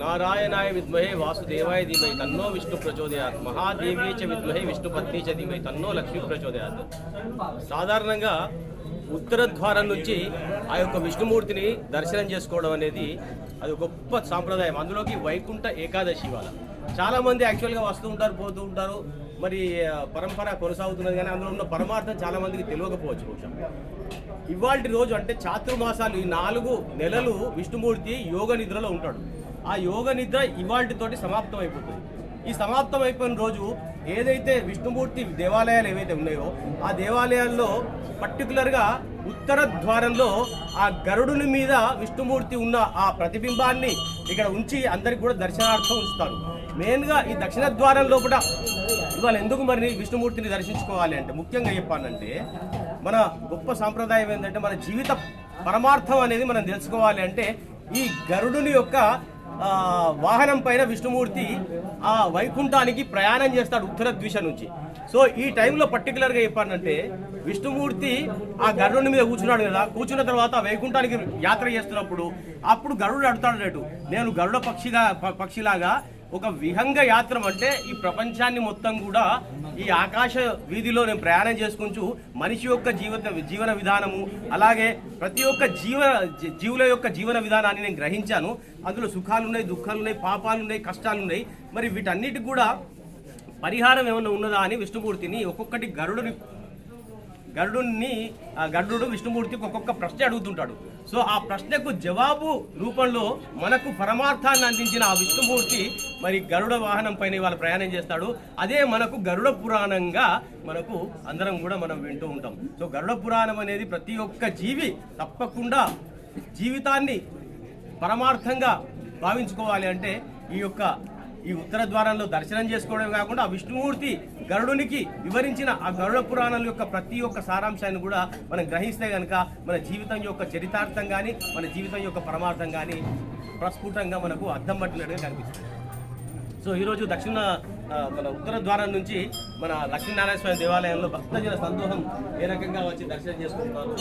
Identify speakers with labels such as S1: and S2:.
S1: नारायणाय विद्महे वासुदेवाय धीमहि तन्नो विष्णु प्रचोदयात् महादेवी च विद्महे विष्णुपत्नी च धीमहि तन्नो लक्ष्मी ప్రచోదయాత్. సాధారణంగా ఉత్తర ద్వారం నుంచి ఆ యొక్క విష్ణుమూర్తిని దర్శనం చేసుకోవడం అనేది అది గొప్ప సాంప్రదాయం. అందులోకి వైకుంఠ ఏకాదశి ఇవాళ చాలామంది యాక్చువల్గా వస్తూ ఉంటారు, పోతూ ఉంటారు. మరి పరంపర కొనసాగుతున్నది, కానీ అందులో ఉన్న పరమార్థం చాలామందికి తెలియకపోవచ్చు. బహుశా ఇవాళ రోజు అంటే చాతుర్మాసాలు, ఈ 4 నెలలు విష్ణుమూర్తి యోగ నిద్రలో ఉంటాడు. ఆ యోగ నిద్ర ఇవాళతోటి సమాప్తం అయిపోతుంది. ఈ సమాప్తం అయిపోయిన రోజు ఏదైతే విష్ణుమూర్తి దేవాలయాలు ఏవైతే ఉన్నాయో ఆ దేవాలయాల్లో పర్టికులర్గా ఉత్తర ద్వారంలో ఆ గరుడుని మీద విష్ణుమూర్తి ఉన్న ఆ ప్రతిబింబాన్ని ఇక్కడ ఉంచి అందరికి కూడా దర్శనార్థం ఉంచుతారు. మెయిన్గా ఈ దక్షిణ ద్వారం లోపల ఇవాళ ఎందుకు మరి విష్ణుమూర్తిని దర్శించుకోవాలి అంటే, ముఖ్యంగా చెప్పాలంటే మన గొప్ప సాంప్రదాయం ఏంటంటే మన జీవిత పరమార్థం అనేది మనం తెలుసుకోవాలి అంటే ఈ గరుడుని యొక్క వాహనం పైన విష్ణుమూర్తి ఆ వైకుంఠానికి ప్రయాణం చేస్తాడు ఉత్తర దిశ నుంచి. సో ఈ టైంలో పర్టికులర్గా చెప్పానంటే విష్ణుమూర్తి ఆ గరుడుని మీద కూర్చున్నాడు కదా, కూర్చున్న తర్వాత వైకుంఠానికి యాత్ర చేస్తున్నప్పుడు అప్పుడు గరుడు అడుగుతాడు, నేను గరుడ పక్షిలాగా ఒక విహంగ యాత్ర అంటే ఈ ప్రపంచాన్ని మొత్తం కూడా ఈ ఆకాశ వీధిలో నేను ప్రయాణం చేసుకుంటూ మనిషి యొక్క జీవన విధానము, అలాగే ప్రతి ఒక్క జీవుల యొక్క జీవన విధానాన్ని నేను గ్రహించాను. అందులో సుఖాలు ఉన్నాయి, దుఃఖాలు ఉన్నాయి, పాపాలు ఉన్నాయి, కష్టాలు ఉన్నాయి. మరి వీటన్నిటికి కూడా పరిహారం ఏమైనా ఉన్నదా అని విష్ణుమూర్తిని ఒక్కొక్కటి గరుడు విష్ణుమూర్తికి ఒక్కొక్క ప్రశ్న అడుగుతుంటాడు. సో ఆ ప్రశ్నకు జవాబు రూపంలో మనకు పరమార్థాన్ని అందించిన ఆ విష్ణుమూర్తి మరి గరుడ వాహనం పైన ఇవాళ ప్రయాణం చేస్తాడు. అదే మనకు గరుడ పురాణంగా మనకు అందరం కూడా మనం వింటూ ఉంటాం. సో గరుడ పురాణం అనేది ప్రతి ఒక్క జీవి తప్పకుండా జీవితాన్ని పరమార్థంగా భావించుకోవాలి అంటే ఈ ఉత్తర ద్వారంలో దర్శనం చేసుకోవడం కాకుండా ఆ విష్ణుమూర్తి గరుడునికి వివరించిన ఆ గరుడ పురాణాల యొక్క ప్రతి ఒక్క సారాంశాన్ని కూడా మనం గ్రహిస్తే కనుక మన జీవితం యొక్క చరితార్థం కానీ మన జీవితం యొక్క పరమార్థం కానీ ప్రస్ఫుటంగా మనకు అర్థం పట్టినట్టుగా కనిపిస్తుంది. సో ఈరోజు మన ఉత్తర ద్వారం నుంచి మన లక్ష్మీనారాయణ స్వామి దేవాలయంలో భక్తజన సంతోషం ఏ రకంగా వచ్చి దర్శనం చేసుకుంటున్నారు.